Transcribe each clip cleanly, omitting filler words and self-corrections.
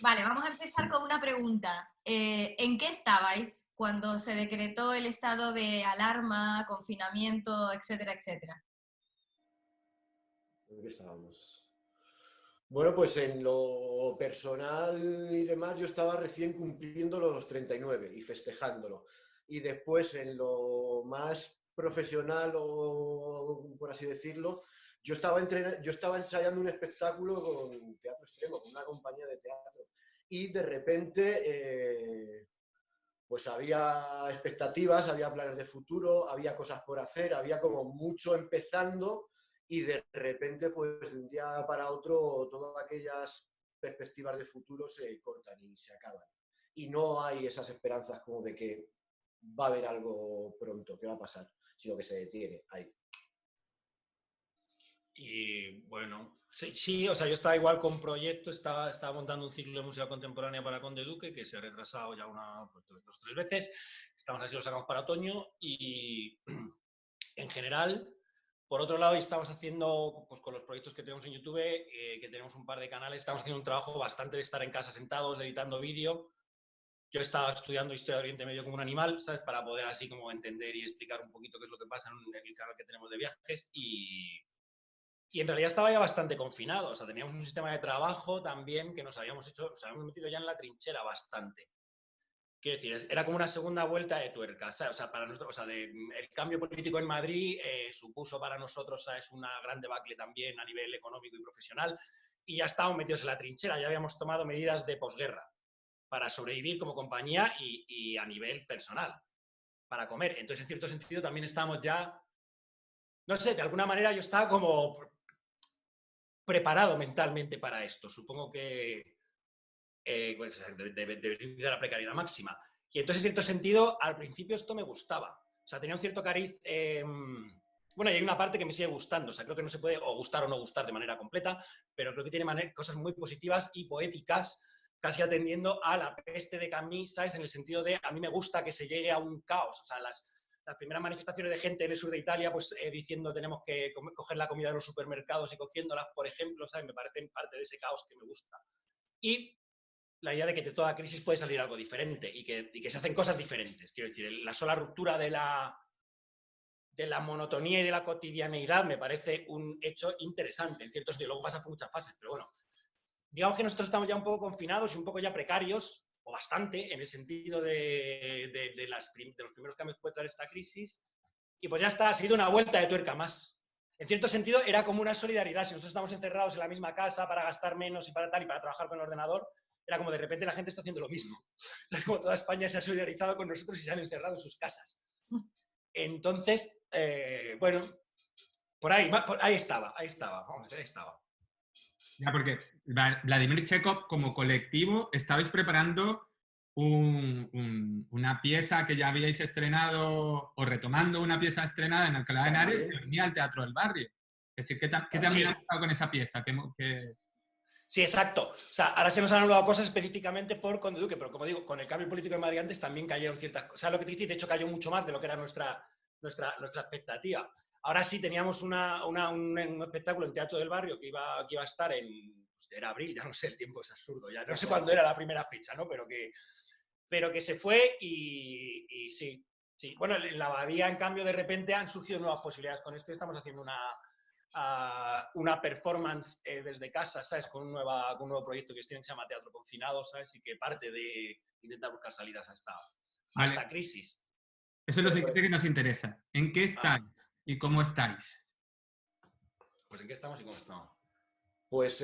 Vale, vamos a empezar con una pregunta. ¿En qué estabais cuando se decretó el estado de alarma, confinamiento, etcétera, etcétera? ¿En qué estábamos? Bueno, pues en lo personal y demás, yo estaba recién cumpliendo los 39 y festejándolo. Y después en lo más profesional, o por así decirlo, yo estaba ensayando un espectáculo con teatro extremo, con una compañía de teatro. Y de repente, pues había expectativas, había planes de futuro, había cosas por hacer, había como mucho empezando y de repente, pues de un día para otro, todas aquellas perspectivas de futuro se cortan y se acaban. Y no hay esas esperanzas como de que va a haber algo pronto, que va a pasar, sino que se detiene ahí. Y bueno, sí, sí, o sea, yo estaba igual con proyecto, estaba montando un ciclo de música contemporánea para Conde Duque, que se ha retrasado ya pues, dos, tres veces. Estamos así, lo sacamos para otoño y en general, por otro lado, estamos haciendo, pues con los proyectos que tenemos en YouTube, que tenemos un par de canales, estamos haciendo un trabajo bastante de estar en casa sentados, editando vídeo. Yo estaba estudiando Historia de Oriente Medio como un animal, ¿sabes? Para poder así como entender y explicar un poquito qué es lo que pasa en el canal que tenemos de viajes y en realidad estaba ya bastante confinado, o sea, teníamos un sistema de trabajo también que nos habíamos metido ya en la trinchera bastante. Quiero decir, era como una segunda vuelta de tuerca, ¿sabes? O sea, para nosotros, o sea, el cambio político en Madrid supuso para nosotros, ¿sabes? Una gran debacle también a nivel económico y profesional, y ya estábamos metidos en la trinchera, ya habíamos tomado medidas de posguerra para sobrevivir como compañía y a nivel personal, para comer. Entonces, en cierto sentido, también estábamos ya, no sé, de alguna manera yo estaba como preparado mentalmente para esto. Supongo que pues, de la precariedad máxima. Y entonces, en cierto sentido, al principio esto me gustaba. O sea, tenía un cierto cariz. Bueno, y hay una parte que me sigue gustando. O sea, creo que no se puede o gustar o no gustar de manera completa, pero creo que tiene cosas muy positivas y poéticas, casi atendiendo a la peste de Camus, ¿sabes? En el sentido de, a mí me gusta que se llegue a un caos. O sea, las primeras manifestaciones de gente en el sur de Italia, pues diciendo tenemos que coger la comida de los supermercados y cogiéndolas, por ejemplo, ¿sabes? Me parecen parte de ese caos que me gusta. Y la idea de que de toda crisis puede salir algo diferente y que se hacen cosas diferentes. Quiero decir, la sola ruptura de la monotonía y de la cotidianeidad me parece un hecho interesante, en cierto sentido. Luego pasa por muchas fases, pero bueno, digamos que nosotros estamos ya un poco confinados y un poco ya precarios, o bastante, en el sentido de los primeros cambios que puede traer esta crisis, y pues ya está, ha sido una vuelta de tuerca más. En cierto sentido, era como una solidaridad. Si nosotros estamos encerrados en la misma casa para gastar menos y para tal, y para trabajar con el ordenador, era como de repente la gente está haciendo lo mismo. O sea, como toda España se ha solidarizado con nosotros y se han encerrado en sus casas. Entonces, bueno, ahí estaba, vamos, ahí estaba. Ya, porque Vladimir Chekhov, como colectivo, estabais preparando una pieza que ya habíais estrenado, o retomando una pieza estrenada en Alcalá de Henares, que venía al Teatro del Barrio. Es decir, ¿qué también ha pasado con esa pieza? Sí, exacto. O sea, ahora se nos han hablado cosas específicamente por Conde Duque, pero como digo, con el cambio político de Madrid antes también cayeron ciertas cosas. O sea, lo que te dice, de hecho cayó mucho más de lo que era nuestra expectativa. Ahora sí teníamos un espectáculo en Teatro del Barrio que iba a estar pues, era abril, ya no sé, el tiempo es absurdo, ya no sé cuándo era la primera fecha, ¿no? Pero que se fue y sí, sí. Bueno, en la Abadía, en cambio, de repente han surgido nuevas posibilidades. Con esto estamos haciendo una performance desde casa, ¿sabes? Con un nuevo proyecto que se llama Teatro Confinado, ¿sabes? Y que parte de intentar buscar salidas a esta crisis. Eso es lo siguiente que nos interesa. ¿En qué estáis y cómo estáis? Pues en qué estamos y cómo estamos. Pues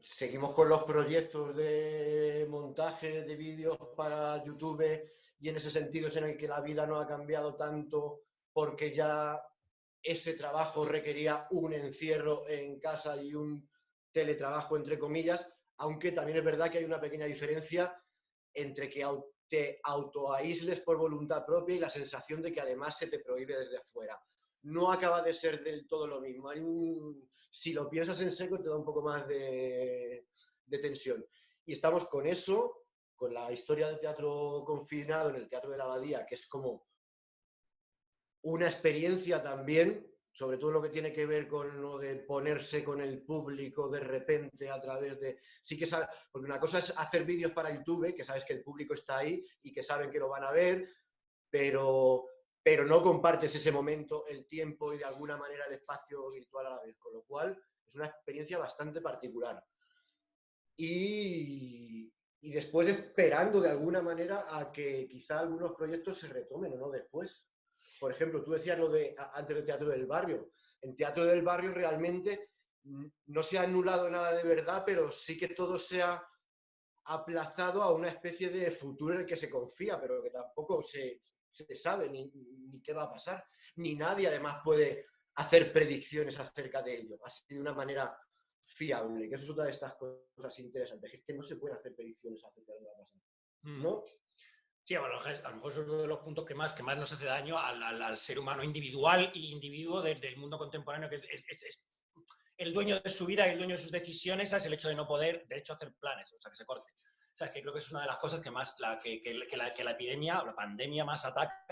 seguimos con los proyectos de montaje de vídeos para YouTube y en ese sentido es en el que la vida no ha cambiado tanto porque ya ese trabajo requería un encierro en casa y un teletrabajo, entre comillas, aunque también es verdad que hay una pequeña diferencia entre que te autoaísles por voluntad propia y la sensación de que además se te prohíbe desde fuera. No acaba de ser del todo lo mismo. Si lo piensas en seco, te da un poco más de tensión. Y estamos con eso, con la historia del teatro confinado en el Teatro de la Abadía, que es como una experiencia también sobre todo lo que tiene que ver con lo de ponerse con el público de repente a través de... Sí que sabe, porque una cosa es hacer vídeos para YouTube, que sabes que el público está ahí y que saben que lo van a ver, pero no compartes ese momento, el tiempo y de alguna manera el espacio virtual a la vez, con lo cual es una experiencia bastante particular. Y después esperando de alguna manera a que quizá algunos proyectos se retomen o no después. Por ejemplo, tú decías lo de antes del Teatro del Barrio. En Teatro del Barrio realmente no se ha anulado nada de verdad, pero sí que todo se ha aplazado a una especie de futuro en el que se confía, pero que tampoco se sabe ni qué va a pasar. Ni nadie además puede hacer predicciones acerca de ello, así de una manera fiable, que eso es otra de estas cosas interesantes, es que no se pueden hacer predicciones acerca de lo que va a pasar. ¿No? Sí, a lo mejor es uno de los puntos que más nos hace daño al ser humano individual y individuo del mundo contemporáneo, que es el dueño de su vida y el dueño de sus decisiones, es el hecho de no poder, de hecho, hacer planes, o sea, que se corte. O sea, es que creo que es una de las cosas que más, que la epidemia o la pandemia más ataca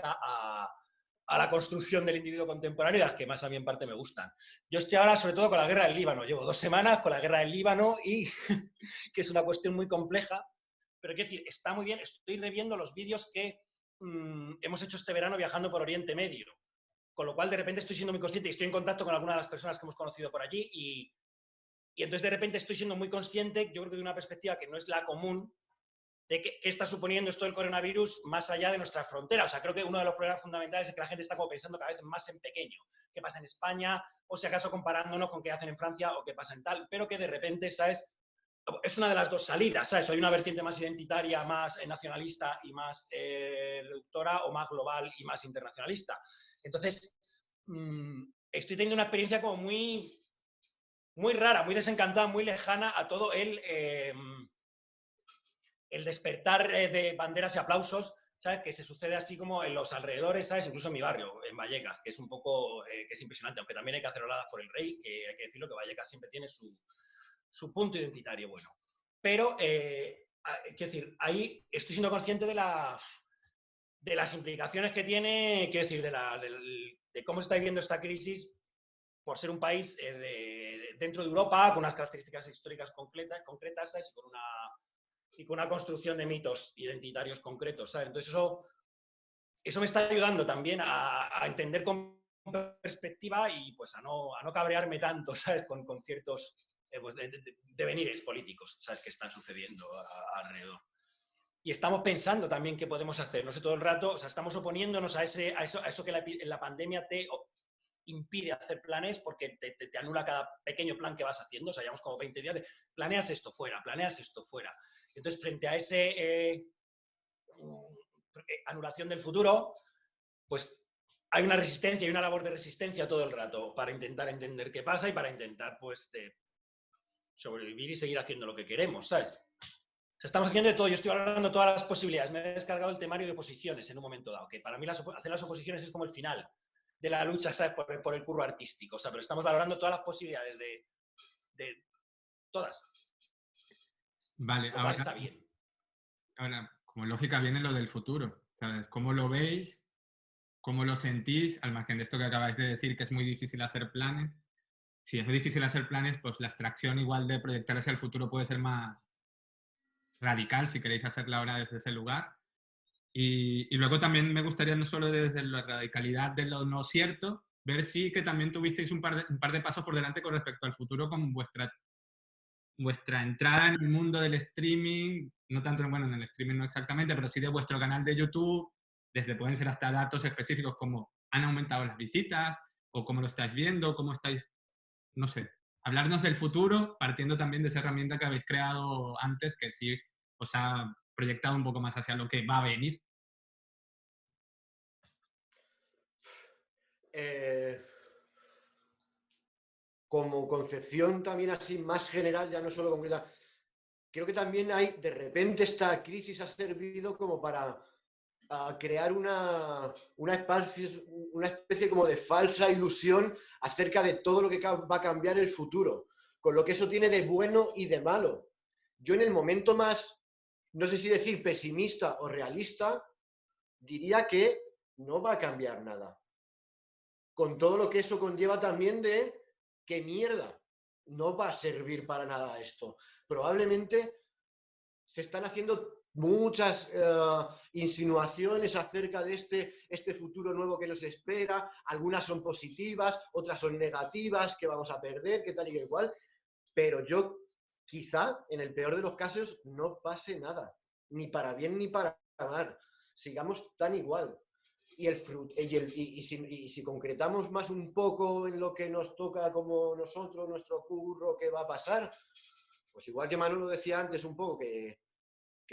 a la construcción del individuo contemporáneo y las que más a mí en parte me gustan. Yo estoy ahora sobre todo con la guerra del Líbano, llevo 2 semanas con la guerra del Líbano y que es una cuestión muy compleja. Pero quiero decir, está muy bien, estoy reviendo los vídeos que hemos hecho este verano viajando por Oriente Medio, con lo cual de repente estoy siendo muy consciente y estoy en contacto con algunas de las personas que hemos conocido por allí y entonces de repente estoy siendo muy consciente, yo creo que de una perspectiva que no es la común, de qué está suponiendo esto del coronavirus más allá de nuestra frontera. O sea, creo que uno de los problemas fundamentales es que la gente está como pensando cada vez más en pequeño, qué pasa en España, o si acaso comparándonos con qué hacen en Francia o qué pasa en tal, pero que de repente, ¿sabes? Es una de las dos salidas, ¿sabes? Hay una vertiente más identitaria, más nacionalista y más reductora, o más global y más internacionalista. Entonces, estoy teniendo una experiencia como muy rara, muy desencantada, muy lejana a todo el despertar de banderas y aplausos, ¿sabes? Que se sucede así como en los alrededores, ¿sabes? Incluso en mi barrio, en Vallecas, que es un poco, que es impresionante, aunque también hay que hacer oladas por el rey, que hay que decirlo que Vallecas siempre tiene su punto identitario bueno. Pero, quiero decir, ahí estoy siendo consciente de las implicaciones que tiene, quiero decir, de cómo se está viviendo esta crisis por ser un país dentro de Europa, con unas características históricas concretas, ¿sabes? Y con una construcción de mitos identitarios concretos, ¿sabes? Entonces eso me está ayudando también a entender con perspectiva y pues a no cabrearme tanto, ¿sabes? Con ciertos pues, devenires políticos, ¿sabes? Que están sucediendo alrededor. Y estamos pensando también qué podemos hacer, no sé, todo el rato, o sea, estamos oponiéndonos a eso que la pandemia te impide hacer planes porque te anula cada pequeño plan que vas haciendo, o sea, llevamos como 20 días de planeas esto fuera. Entonces, frente a ese anulación del futuro, pues hay una resistencia y una labor de resistencia todo el rato para intentar entender qué pasa y para intentar, pues, sobrevivir y seguir haciendo lo que queremos, ¿sabes? O sea, estamos haciendo de todo, yo estoy hablando de todas las posibilidades, me he descargado el temario de oposiciones en un momento dado, que para mí hacer las oposiciones es como el final de la lucha, ¿sabes? Por el curro artístico, o sea, pero estamos valorando todas las posibilidades de todas. Vale, ahora está bien. Ahora, como lógica viene lo del futuro, ¿sabes? ¿Cómo lo veis? ¿Cómo lo sentís? Al margen de esto que acabáis de decir, que es muy difícil hacer planes. Si es muy difícil hacer planes, pues la abstracción igual de proyectar hacia el futuro puede ser más radical, si queréis hacerla ahora desde ese lugar. Y luego también me gustaría, no solo desde la radicalidad de lo no cierto, ver si que también tuvisteis un par de pasos por delante con respecto al futuro con vuestra entrada en el mundo del streaming, no tanto, bueno, en el streaming no exactamente, pero sí de vuestro canal de YouTube, desde pueden ser hasta datos específicos como han aumentado las visitas, o cómo lo estáis viendo, cómo estáis, no sé, hablarnos del futuro, partiendo también de esa herramienta que habéis creado antes, que sí os ha proyectado un poco más hacia lo que va a venir. Como concepción también así más general, ya no solo concreta, creo que también hay, de repente esta crisis ha servido como para crear una especie como de falsa ilusión acerca de todo lo que va a cambiar el futuro, con lo que eso tiene de bueno y de malo. Yo en el momento más, no sé si decir pesimista o realista, diría que no va a cambiar nada. con todo lo que eso conlleva también de qué mierda, no va a servir para nada esto. Probablemente se están haciendo muchas insinuaciones acerca de este futuro nuevo que nos espera. Algunas son positivas, otras son negativas, que vamos a perder, que tal y que igual. Pero yo, quizá, en el peor de los casos, no pase nada. Ni para bien ni para mal. Sigamos tan igual. Y si concretamos más un poco en lo que nos toca como nosotros, nuestro curro, qué va a pasar, pues igual que Manolo decía antes un poco que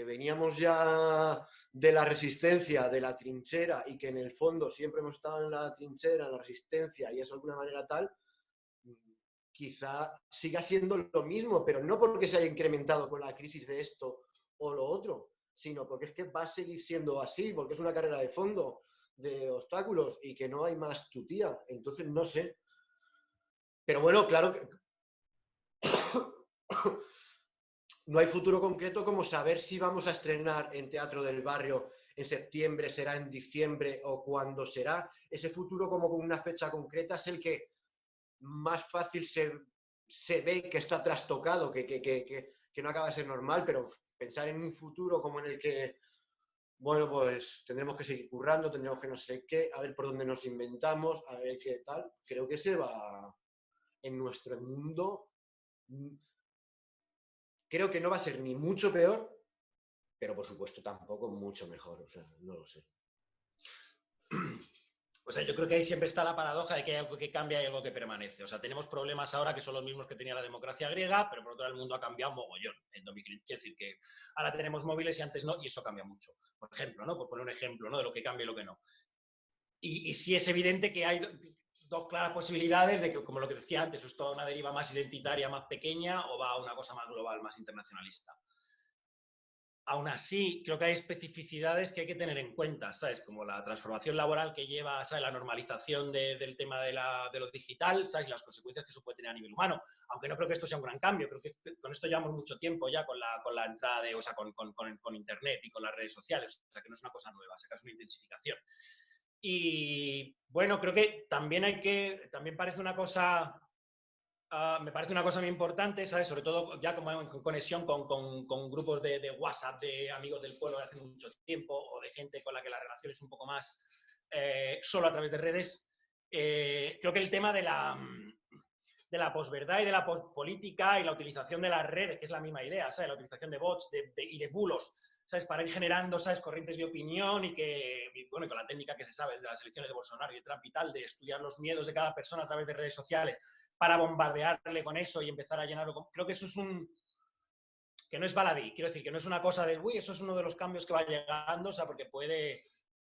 veníamos ya de la resistencia, de la trinchera, y que en el fondo siempre hemos estado en la trinchera, en la resistencia, y eso de alguna manera tal, quizá siga siendo lo mismo, pero no porque se haya incrementado con la crisis de esto o lo otro, sino porque es que va a seguir siendo así, porque es una carrera de fondo, de obstáculos, y que no hay más tutía. Entonces, no sé. Pero bueno, claro que no hay futuro concreto como saber si vamos a estrenar en Teatro del Barrio en septiembre, será en diciembre o cuándo será. Ese futuro como con una fecha concreta es el que más fácil se ve que está trastocado, que no acaba de ser normal, pero pensar en un futuro como en el que, bueno, pues tendremos que seguir currando, tendremos que no sé qué, a ver por dónde nos inventamos, a ver qué tal. Creo que se va en nuestro mundo. Creo que no va a ser ni mucho peor, pero por supuesto tampoco mucho mejor, o sea, no lo sé. O sea, yo creo que ahí siempre está la paradoja de que hay algo que cambia y algo que permanece. O sea, tenemos problemas ahora que son los mismos que tenía la democracia griega, pero por otro lado el mundo ha cambiado mogollón en 2015. Quiere decir que ahora tenemos móviles y antes no, y eso cambia mucho. Por ejemplo, ¿no? Por poner un ejemplo, ¿no? De lo que cambia y lo que no. Y sí es evidente que hay dos claras posibilidades de que, como lo que decía antes, es toda una deriva más identitaria, más pequeña, o va a una cosa más global, más internacionalista. Aún así, creo que hay especificidades que hay que tener en cuenta, ¿sabes? Como la transformación laboral que lleva, ¿sabes? La normalización del tema de lo digital, ¿sabes? Las consecuencias que eso puede tener a nivel humano. Aunque no creo que esto sea un gran cambio, creo que con esto llevamos mucho tiempo ya con la entrada de, o sea, con Internet y con las redes sociales, o sea, que no es una cosa nueva, es una intensificación. Y bueno, creo que también también parece una cosa... me parece una cosa muy importante, ¿sabes? Sobre todo ya como en conexión con grupos de WhatsApp de amigos del pueblo de hace mucho tiempo o de gente con la que la relación es un poco más solo a través de redes. Creo que el tema de la posverdad y de la pospolítica y la utilización de las redes, que es la misma idea, ¿sabes? La utilización de bots y de bulos, ¿sabes? Para ir generando, ¿sabes? Corrientes de opinión y bueno, con la técnica que se sabe de las elecciones de Bolsonaro y de Trump y tal, de estudiar los miedos de cada persona a través de redes sociales para bombardearle con eso y empezar a llenarlo. Creo que eso es que no es baladí, quiero decir, que no es una cosa de, uy, eso es uno de los cambios que va llegando, o sea, porque puede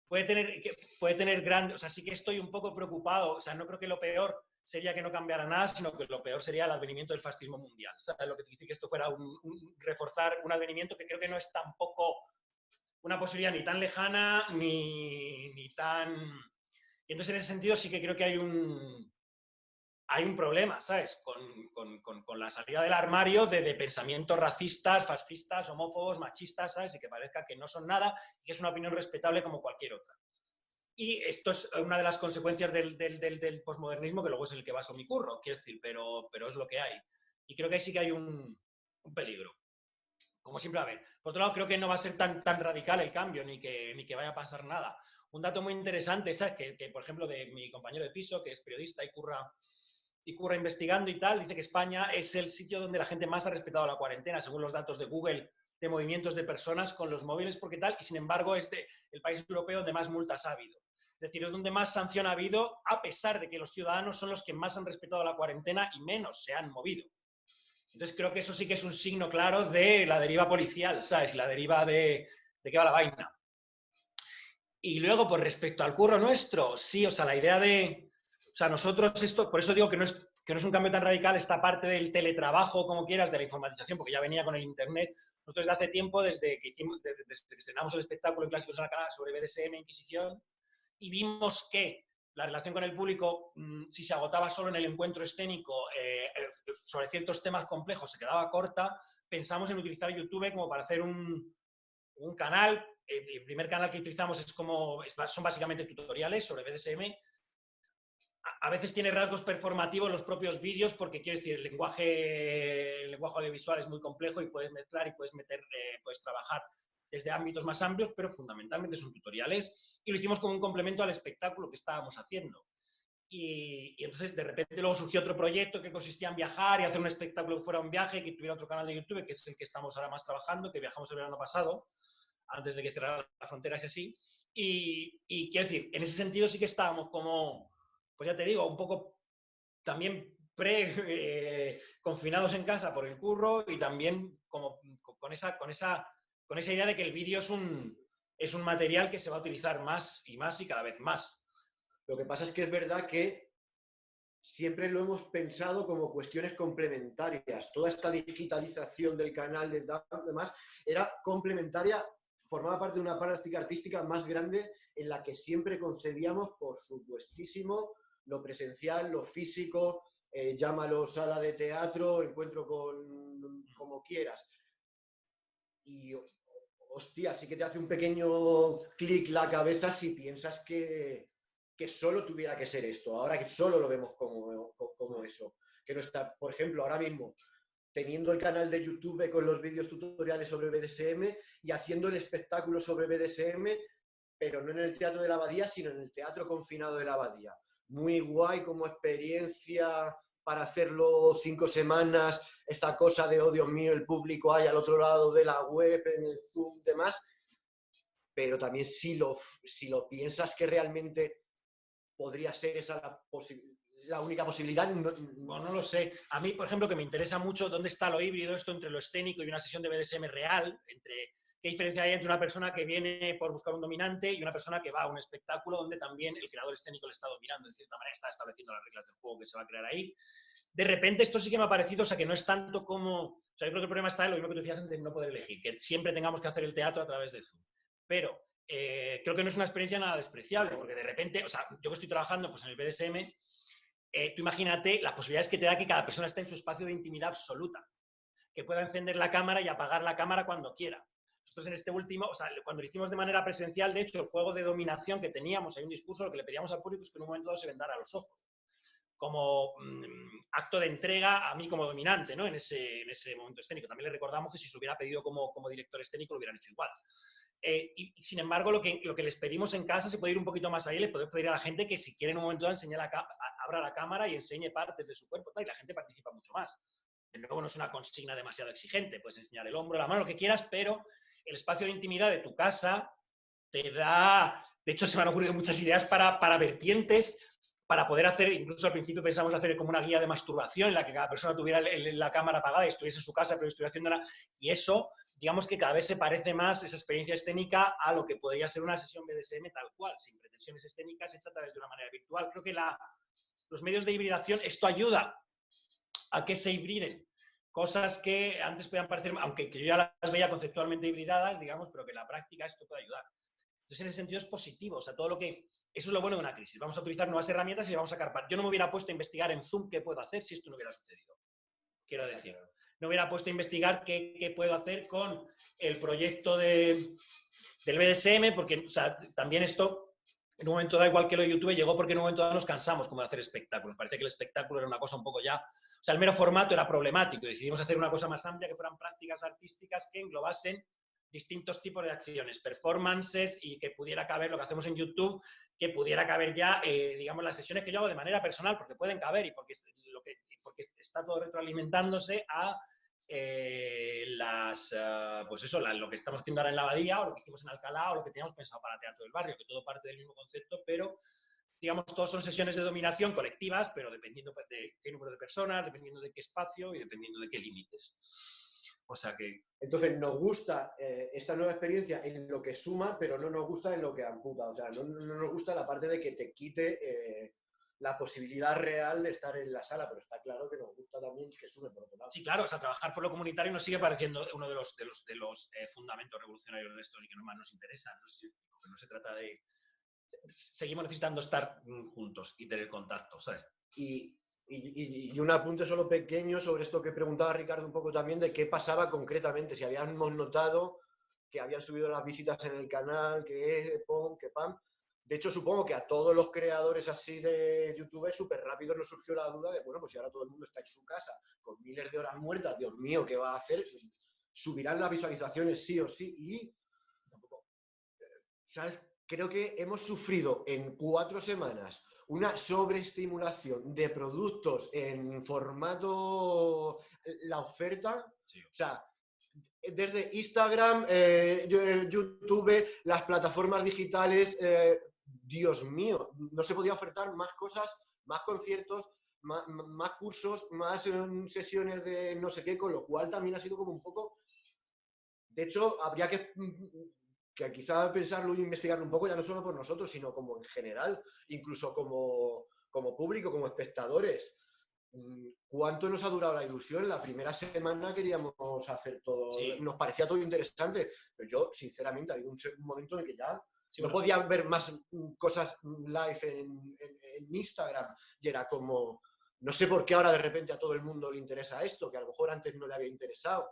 tener grandes, o sea, sí que estoy un poco preocupado, o sea, no creo que lo peor sería que no cambiara nada, sino que lo peor sería el advenimiento del fascismo mundial, ¿sabes? Lo que dice que esto fuera reforzar un advenimiento que creo que no es tampoco una posibilidad ni tan lejana ni tan... Y entonces en ese sentido sí que creo que hay un problema, ¿sabes? Con la salida del armario de pensamientos racistas, fascistas, homófobos, machistas, ¿sabes? Y que parezca que no son nada y que es una opinión respetable como cualquier otra. Y esto es una de las consecuencias del posmodernismo, que luego es el que baso mi curro, quiero decir, pero es lo que hay. Y creo que ahí sí que hay un peligro. Como siempre, a ver. Por otro lado, creo que no va a ser tan radical el cambio, ni que vaya a pasar nada. Un dato muy interesante, ¿sabes? Que por ejemplo, de mi compañero de piso, que es periodista y curra investigando y tal, dice que España es el sitio donde la gente más ha respetado la cuarentena, según los datos de Google, de movimientos de personas con los móviles, porque tal, y sin embargo es el país europeo donde más multas ha habido. Es decir, es donde más sanción ha habido, a pesar de que los ciudadanos son los que más han respetado la cuarentena y menos se han movido. Entonces creo que eso sí que es un signo claro de la deriva policial, ¿sabes? La deriva de qué va la vaina. Y luego, pues respecto al curro nuestro, sí, o sea, la idea de... O sea, nosotros esto, por eso digo que no es un cambio tan radical esta parte del teletrabajo, como quieras, de la informatización, porque ya venía con el Internet. Nosotros desde hace tiempo, desde que estrenamos el espectáculo en Clásicos en la Cara sobre BDSM, Inquisición, y vimos que la relación con el público, si se agotaba solo en el encuentro escénico sobre ciertos temas complejos, se quedaba corta, pensamos en utilizar YouTube como para hacer un canal. El primer canal que utilizamos son básicamente tutoriales sobre BDSM, a veces tiene rasgos performativos los propios vídeos, porque quiero decir, el lenguaje audiovisual es muy complejo y puedes mezclar y puedes meter, puedes trabajar desde ámbitos más amplios, pero fundamentalmente son tutoriales, y lo hicimos como un complemento al espectáculo que estábamos haciendo. Y entonces de repente luego surgió otro proyecto que consistía en viajar y hacer un espectáculo que fuera un viaje, que tuviera otro canal de YouTube, que es el que estamos ahora más trabajando, que viajamos el verano pasado, antes de que cerraran las fronteras y así. Y quiero decir, en ese sentido sí que estábamos como, pues ya te digo, un poco también confinados en casa por el curro, y también como con esa idea de que el vídeo es un material que se va a utilizar más y cada vez más. Lo que pasa es que es verdad que siempre lo hemos pensado como cuestiones complementarias. Toda esta digitalización del canal de demás era complementaria, formaba parte de una práctica artística más grande en la que siempre concebíamos, por supuestísimo, lo presencial, lo físico, llámalo sala de teatro, encuentro con como quieras. Y hostia, sí que te hace un pequeño clic la cabeza si piensas que solo tuviera que ser esto, ahora que solo lo vemos como eso. Que no está, por ejemplo, ahora mismo, teniendo el canal de YouTube con los vídeos tutoriales sobre BDSM y haciendo el espectáculo sobre BDSM, pero no en el Teatro de la Abadía, sino en el Teatro Confinado de la Abadía. Muy guay como experiencia para hacerlo 5 semanas, esta cosa de, oh Dios mío, el público hay al otro lado de la web, en el Zoom, demás. Pero también si lo piensas que realmente podría ser esa la única posibilidad. Bueno, no lo sé. A mí, por ejemplo, que me interesa mucho dónde está lo híbrido, esto entre lo escénico y una sesión de BDSM real, qué diferencia hay entre una persona que viene por buscar un dominante y una persona que va a un espectáculo donde también el creador escénico le está dominando, de cierta manera está estableciendo las reglas del juego que se va a crear ahí. De repente esto sí que me ha parecido, o sea, que no es tanto como... O sea, yo creo que el problema está en lo mismo que tú decías antes, de no poder elegir, que siempre tengamos que hacer el teatro a través de Zoom. Pero creo que no es una experiencia nada despreciable, porque de repente, o sea, yo que estoy trabajando pues, en el BDSM, tú imagínate las posibilidades que te da que cada persona esté en su espacio de intimidad absoluta, que pueda encender la cámara y apagar la cámara cuando quiera. Nosotros en este último, o sea, cuando lo hicimos de manera presencial, de hecho, el juego de dominación que teníamos, hay un discurso, lo que le pedíamos al público es que en un momento dado se vendara los ojos, como acto de entrega a mí como dominante, ¿no? En ese momento escénico. También le recordamos que si se hubiera pedido como director escénico lo hubieran hecho igual. Y sin embargo, lo que les pedimos en casa se puede ir un poquito más allá, le podemos pedir a la gente que si quiere en un momento dado abra la cámara y enseñe partes de su cuerpo, y la gente participa mucho más. De nuevo, no es una consigna demasiado exigente, puedes enseñar el hombro, la mano, lo que quieras, pero el espacio de intimidad de tu casa te da... De hecho, se me han ocurrido muchas ideas para vertientes, para poder hacer, incluso al principio pensamos hacer como una guía de masturbación en la que cada persona tuviera la cámara apagada y estuviese en su casa, pero estuviera haciéndola, y eso... digamos que cada vez se parece más esa experiencia escénica a lo que podría ser una sesión BDSM tal cual, sin pretensiones escénicas, hecha a través de una manera virtual. Creo que los medios de hibridación, esto ayuda a que se hibriden cosas que antes podían parecer, aunque yo ya las veía conceptualmente hibridadas, digamos, pero que en la práctica esto puede ayudar. Entonces, en ese sentido es positivo, o sea, todo lo que... Eso es lo bueno de una crisis. Vamos a utilizar nuevas herramientas y vamos a carpar. Yo no me hubiera puesto a investigar en Zoom qué puedo hacer si esto no hubiera sucedido. Quiero decir, no hubiera puesto a investigar qué puedo hacer con el proyecto del BDSM, porque o sea, también esto, en un momento da igual que lo de YouTube, llegó porque en un momento dado nos cansamos como de hacer espectáculos. Parece que el espectáculo era una cosa un poco ya... O sea, el mero formato era problemático. Decidimos hacer una cosa más amplia, que fueran prácticas artísticas que englobasen distintos tipos de acciones, performances, y que pudiera caber lo que hacemos en YouTube, que pudiera caber ya, digamos, las sesiones que yo hago de manera personal, porque pueden caber y porque está todo retroalimentándose a pues eso, lo que estamos haciendo ahora en la Abadía, o lo que hicimos en Alcalá, o lo que teníamos pensado para Teatro del Barrio, que todo parte del mismo concepto, pero digamos, todos son sesiones de dominación colectivas, pero dependiendo de qué número de personas, dependiendo de qué espacio y dependiendo de qué límites. O sea que... Entonces, nos gusta esta nueva experiencia en lo que suma, pero no nos gusta en lo que amputa. O sea, no nos gusta la parte de que te quite la posibilidad real de estar en la sala, pero está claro que nos gusta también que sume por otro lado. Sí, claro, o sea, trabajar por lo comunitario nos sigue pareciendo uno de los fundamentos revolucionarios de esto y que más nos interesa. Porque no se trata de... Seguimos necesitando estar juntos y tener contacto, ¿sabes? Y un apunte solo pequeño sobre esto que preguntaba Ricardo un poco también, de qué pasaba concretamente, si habíamos notado que habían subido las visitas en el canal, que pom, que pam, De hecho, supongo que a todos los creadores así de YouTube súper rápido nos surgió la duda de, bueno, pues si ahora todo el mundo está en su casa con miles de horas muertas, Dios mío, ¿qué va a hacer? Subirán las visualizaciones sí o sí y tampoco, ¿sabes? Creo que hemos sufrido en 4 semanas una sobreestimulación de productos en formato la oferta, Sí. o sea, desde Instagram, YouTube, las plataformas digitales, Dios mío, no se podía ofertar más cosas, más conciertos, más cursos, más sesiones de no sé qué, con lo cual también ha sido como un poco... De hecho, habría que quizá pensarlo e investigarlo un poco, ya no solo por nosotros, sino como en general, incluso como público, como espectadores. ¿Cuánto nos ha durado la ilusión? La primera semana queríamos hacer todo, Sí. nos parecía todo interesante, pero yo, sinceramente, ha habido un momento en el que ya Sí, no bueno, podía ver más cosas live en Instagram y era como, no sé por qué ahora de repente a todo el mundo le interesa esto, que a lo mejor antes no le había interesado.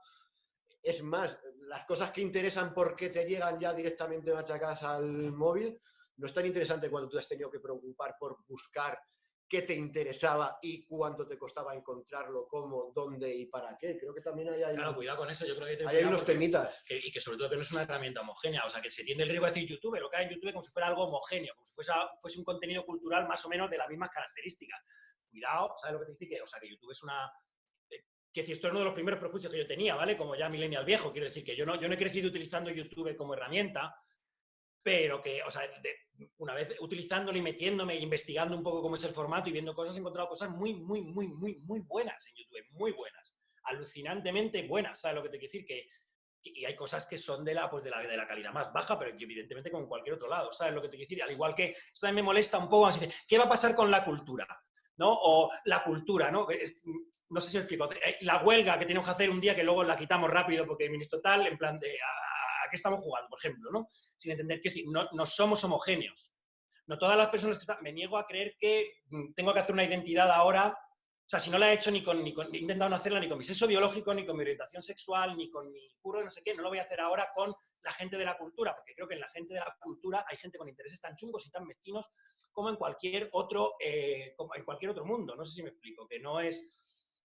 Es más, las cosas que interesan porque te llegan ya directamente machacadas al móvil, no es tan interesante cuando tú has tenido que preocupar por buscar qué te interesaba y cuánto te costaba encontrarlo, cómo, dónde y para qué. Creo que también hay claro, cuidado con eso. Yo creo que hay que tener hay cuidado unos temitas. y que sobre todo que no es una herramienta homogénea. O sea, que se tiende el riesgo de decir YouTube, lo que hay en YouTube como si fuera algo homogéneo, como si fuese un contenido cultural más o menos de las mismas características. Cuidado, ¿sabes lo que te dice? O sea, que YouTube es una... Que esto es uno de los primeros prejuicios que yo tenía, ¿vale? Como ya millennial viejo. Quiero decir que yo no he crecido utilizando YouTube como herramienta, pero que, o sea, una vez utilizándolo y metiéndome, investigando un poco cómo es el formato y viendo cosas, he encontrado cosas muy buenas en YouTube, muy buenas, alucinantemente buenas, ¿sabes lo que te quiero decir? Y hay cosas que son de la calidad más baja, pero evidentemente como en cualquier otro lado, ¿sabes lo que te quiero decir? Al igual que esto también me molesta un poco, así de, ¿qué va a pasar con la cultura? ¿No? O la cultura, ¿no? No sé si explico. La huelga que tenemos que hacer un día que luego la quitamos rápido porque el ministro tal, en plan de ¿a qué estamos jugando? Por ejemplo, ¿no? Sin entender que decir, no somos homogéneos. No todas las personas que están... Me niego a creer que tengo que hacer una identidad ahora. O sea, si no la he hecho he intentado no hacerla ni con mi sexo biológico, ni con mi orientación sexual, ni con mi puro no sé qué, no lo voy a hacer ahora con la gente de la cultura, porque creo que en la gente de la cultura hay gente con intereses tan chungos y tan mezquinos como en cualquier otro mundo. No sé si me explico, que no es...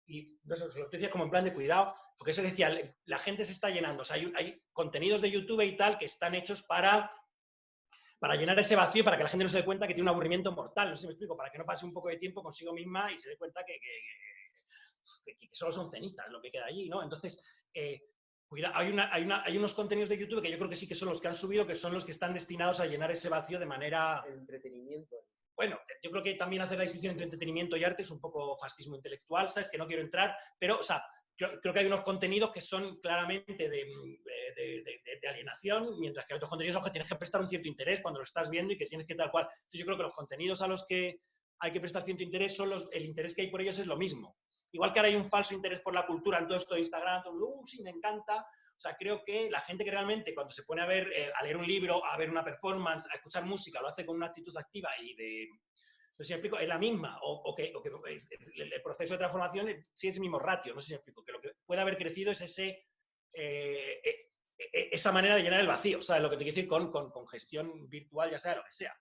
Y no sé, se lo decía como en plan de cuidado, porque eso decía, la gente se está llenando. O sea, hay contenidos de YouTube y tal que están hechos para llenar ese vacío, para que la gente no se dé cuenta que tiene un aburrimiento mortal. No sé si me explico, para que no pase un poco de tiempo consigo misma y se dé cuenta que solo son cenizas lo que queda allí, ¿no? Entonces, cuidado, hay unos contenidos de YouTube que yo creo que sí que son los que han subido, que son los que están destinados a llenar ese vacío de manera... El entretenimiento. Bueno, yo creo que también hacer la distinción entre entretenimiento y arte es un poco fascismo intelectual, ¿sabes? Que no quiero entrar, pero, o sea, creo que hay unos contenidos que son claramente de alienación, mientras que hay otros contenidos a los que tienes que prestar un cierto interés cuando lo estás viendo y que tienes que tal cual. Entonces yo creo que los contenidos a los que hay que prestar cierto interés el interés que hay por ellos es lo mismo. Igual que ahora hay un falso interés por la cultura en todo esto de Instagram, sí, me encanta. O sea, creo que la gente que realmente cuando se pone a leer un libro, a ver una performance, a escuchar música, lo hace con una actitud activa y de... No sé si me explico, es la misma, o que el proceso de transformación sí es el mismo ratio, no sé si me explico, que lo que puede haber crecido es esa manera de llenar el vacío, ¿sabes? Lo que te quiero decir con gestión virtual, ya sea lo que sea.